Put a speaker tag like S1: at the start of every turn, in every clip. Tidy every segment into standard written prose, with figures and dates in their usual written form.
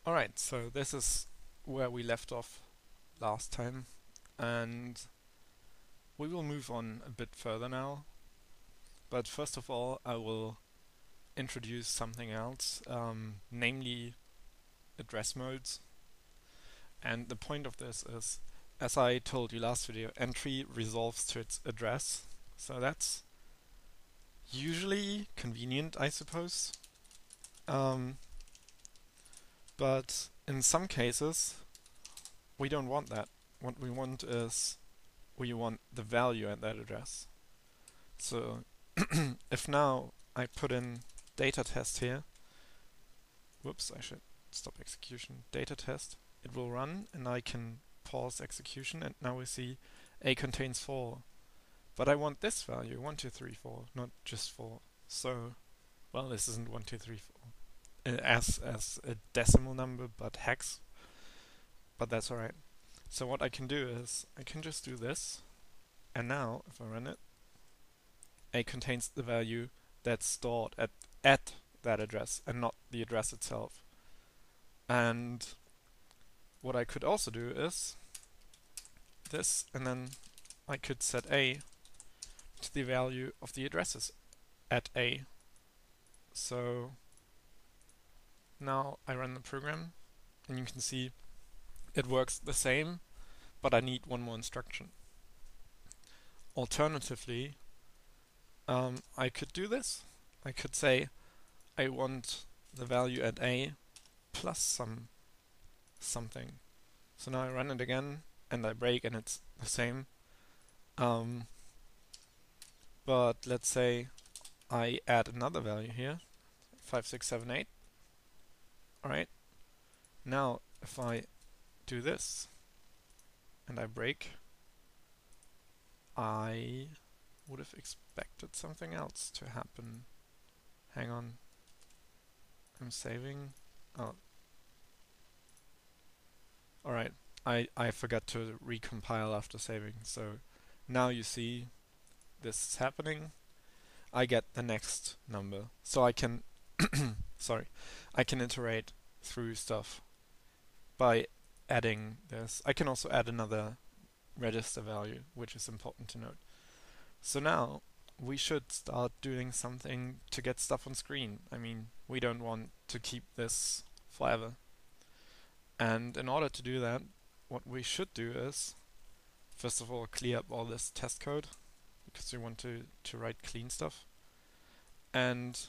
S1: Alright, so this is where we left off last time, and we will move on a bit further now. But first of all, I will introduce something else, namely address modes. And the point of this is, as I told you last video, entry resolves to its address. So that's usually convenient, I suppose. Um, but in some cases, we don't want that. What we want is we want the value at that address. So if now I put in data test here, whoops, I should stop execution, data test, it will run and I can pause execution and now we see A contains 4. But I want this value, 1, 2, 3, 4, not just 4. So, well, this isn't 1, 2, 3, 4 as a decimal number, but hex, but that's alright. So what I can do is, I can just do this, and now, if I run it, A contains the value that's stored at that address, and not the address itself. And what I could also do is this, and then I could set A to the value of the addresses at A. So now I run the program, and you can see it works the same, but I need one more instruction. Alternatively, I could do this. I could say I want the value at A plus something. So now I run it again and I break and it's the same. But let's say I add another value here, 5, 6, 7, 8. Alright. Now if I do this and I break, I would have expected something else to happen. Hang on. I'm saving. Oh. Alright. I forgot to recompile after saving. So now you see this is happening. I get the next number. So I can sorry. I can iterate through stuff by adding this. I can also add another register value, which is important to note. So now we should start doing something to get stuff on screen. I mean, we don't want to keep this forever. And in order to do that, what we should do is, first of all, clear up all this test code, because we want to write clean stuff. And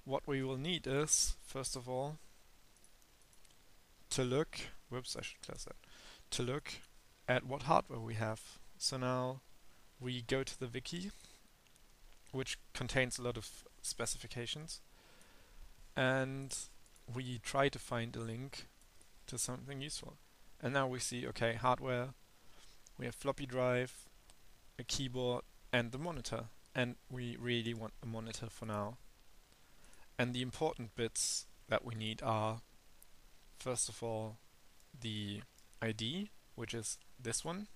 S1: what we will need is, first of all, to look, whoops, I should close that, to look at what hardware we have. So now we go to the wiki, which contains a lot of specifications, and we try to find a link to something useful. And now we see, okay, hardware, we have floppy drive, a keyboard, and the monitor. And we really want the monitor for now. And the important bits that we need are, first of all, the ID, which is this one.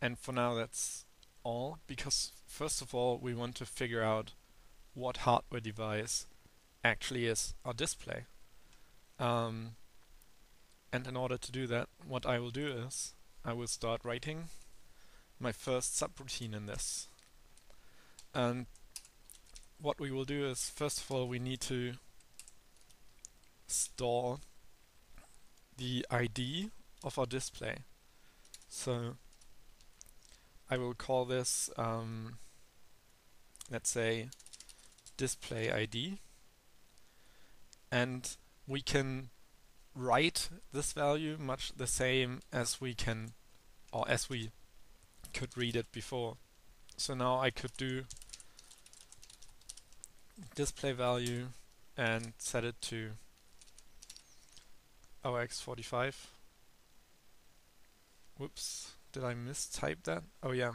S1: And for now that's all, because first of all we want to figure out what hardware device actually is our display. And in order to do that, what I will do is I will start writing my first subroutine in this. And what we will do is, first of all, we need to store the ID of our display. So I will call this, let's say, display ID. And we can write this value much the same as we can, or as we could read it before. So now I could do display value and set it to OX45. Whoops, did I mistype that? Oh yeah,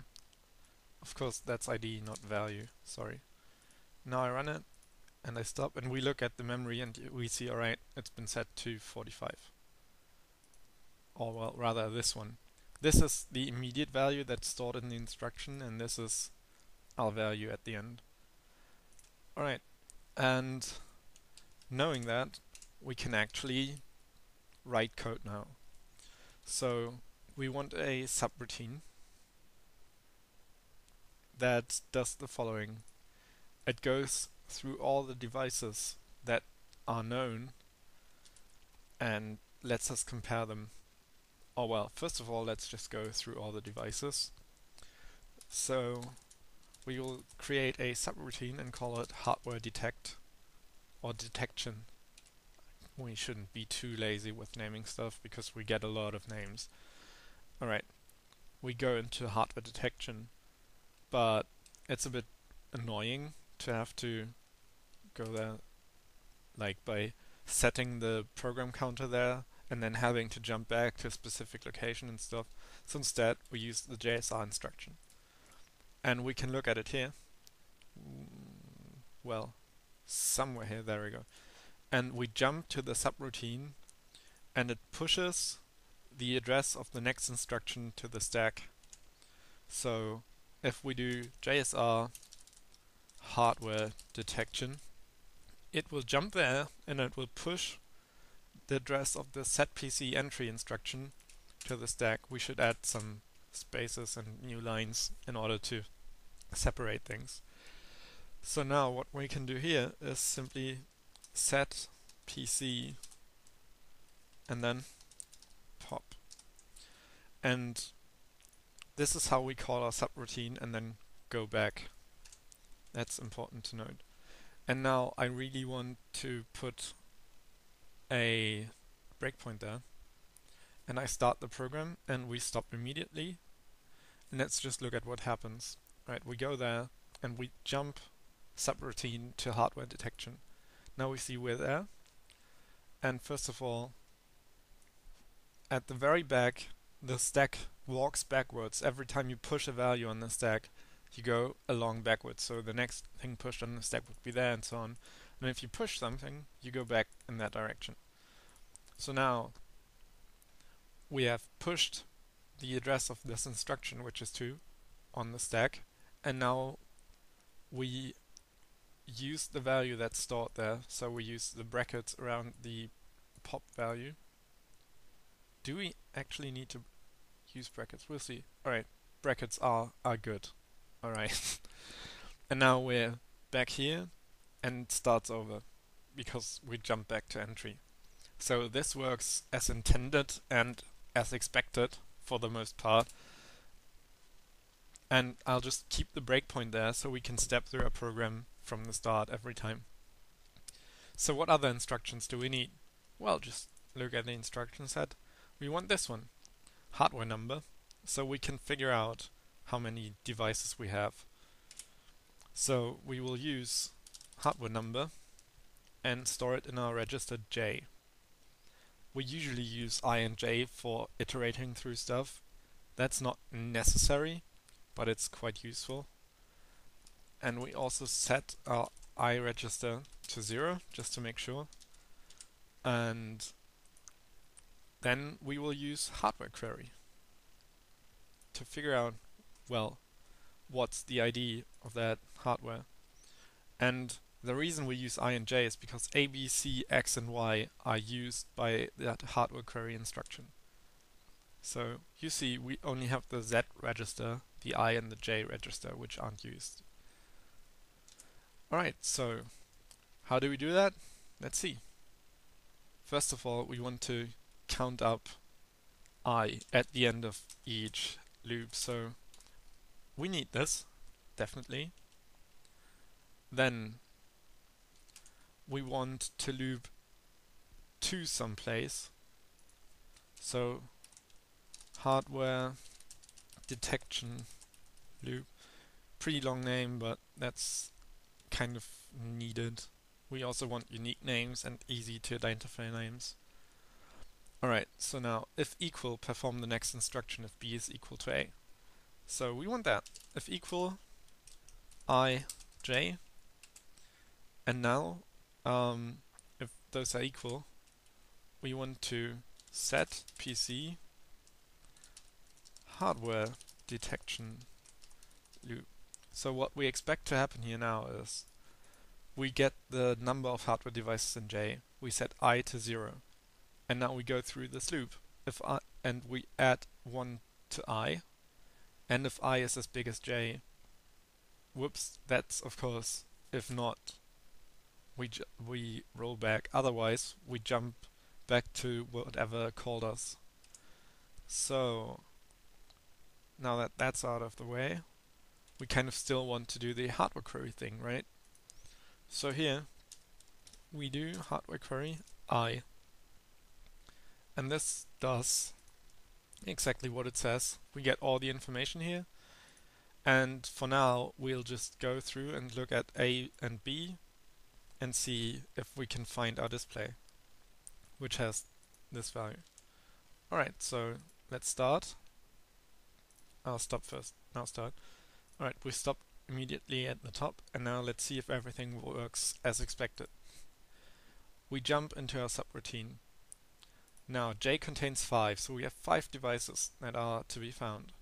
S1: of course that's ID, not value, sorry. Now I run it and I stop and we look at the memory and we see, alright, it's been set to 45. Or well, rather this one. This is the immediate value that's stored in the instruction, and this is our value at the end. Alright, and knowing that, we can actually write code now. So we want a subroutine that does the following. It goes through all the devices that are known and lets us compare them. Oh well, first of all, let's just go through all the devices. So we will create a subroutine and call it hardware detect or detection. We shouldn't be too lazy with naming stuff because we get a lot of names. Alright, we go into hardware detection, but it's a bit annoying to have to go there like by setting the program counter there and then having to jump back to a specific location and stuff. So instead we use the JSR instruction. And we can look at it here. Well, somewhere here, there we go. And we jump to the subroutine and it pushes the address of the next instruction to the stack. So if we do JSR hardware detection, it will jump there and it will push the address of the setPC entry instruction to the stack. We should add some spaces and new lines in order to separate things. So now what we can do here is simply set PC and then pop. And this is how we call our subroutine and then go back. That's important to note. And now I really want to put a breakpoint there. And I start the program and we stop immediately. And let's just look at what happens. Right, we go there and we jump subroutine to hardware detection. Now we see we're there. And first of all, at the very back, the stack walks backwards. Every time you push a value on the stack, you go along backwards. So the next thing pushed on the stack would be there and so on. And if you push something, you go back in that direction. So now we have pushed the address of this instruction, which is 2, on the stack. And now we use the value that's stored there. So we use the brackets around the pop value. Do we actually need to use brackets? We'll see. Alright, brackets are good. Alright. And now we're back here and it starts over because we jump back to entry. So this works as intended and as expected for the most part. And I'll just keep the breakpoint there so we can step through our program from the start every time. So what other instructions do we need? Well, just look at the instruction set. We want this one, hardware number, so we can figure out how many devices we have. So we will use hardware number and store it in our register J. We usually use I and J for iterating through stuff. That's not necessary, but it's quite useful. And we also set our I register to 0, just to make sure. And then we will use hardware query to figure out, well, what's the ID of that hardware. And the reason we use I and J is because A, B, C, X, and Y are used by that hardware query instruction. So you see we only have the Z register, the I and the J register, which aren't used. Alright, so how do we do that? Let's see. First of all, we want to count up I at the end of each loop, so we need this, definitely. Then we want to loop to someplace, so hardware detection loop. Pretty long name, but that's kind of needed. We also want unique names and easy to identify names. Alright, so now if equal, perform the next instruction if B is equal to A. So we want that. If equal, I, J. And now, if those are equal, we want to set PC hardware detection loop. So what we expect to happen here now is we get the number of hardware devices in J. we set I to 0. And now we go through this loop. If I, and we add 1 to I, and if I is as big as j, whoops, that's of course, if not, we roll back. Otherwise, we jump back to whatever called us. So now that that's out of the way, we kind of still want to do the hardware query thing, right? So here we do hardware query I, and this does exactly what it says. We get all the information here, and for now we'll just go through and look at A and B and see if we can find our display, which has this value. Alright, so let's start. I'll stop first. Now start. Alright, we stopped immediately at the top, and now let's see if everything works as expected. We jump into our subroutine. Now J contains 5, so we have 5 devices that are to be found.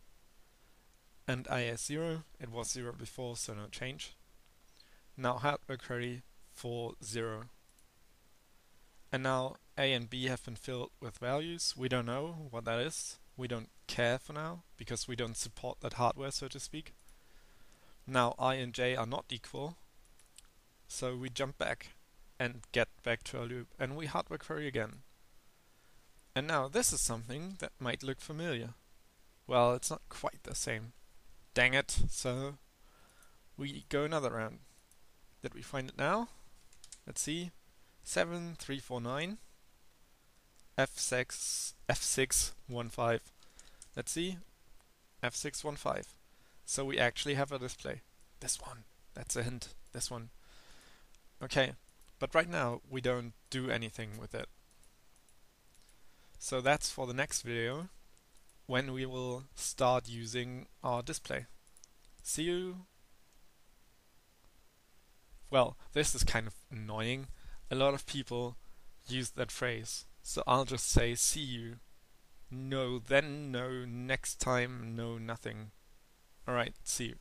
S1: And I is 0, it was 0 before, so no change. Now hardware query for 0. And now A and B have been filled with values. We don't know what that is. We don't care for now, because we don't support that hardware, so to speak. Now I and J are not equal, so we jump back and get back to our loop, and we hardware query again. And now this is something that might look familiar. Well, it's not quite the same. Dang it, so we go another round. Did we find it now? Let's see. 7349 F615. Let's see. F615. So we actually have a display. This one. That's a hint. This one. Okay. But right now we don't do anything with it. So that's for the next video, when we will start using our display. See you. Well, this is kind of annoying. A lot of people use that phrase. So I'll just say see you. No, then no, next time, no, nothing. Alright, see you.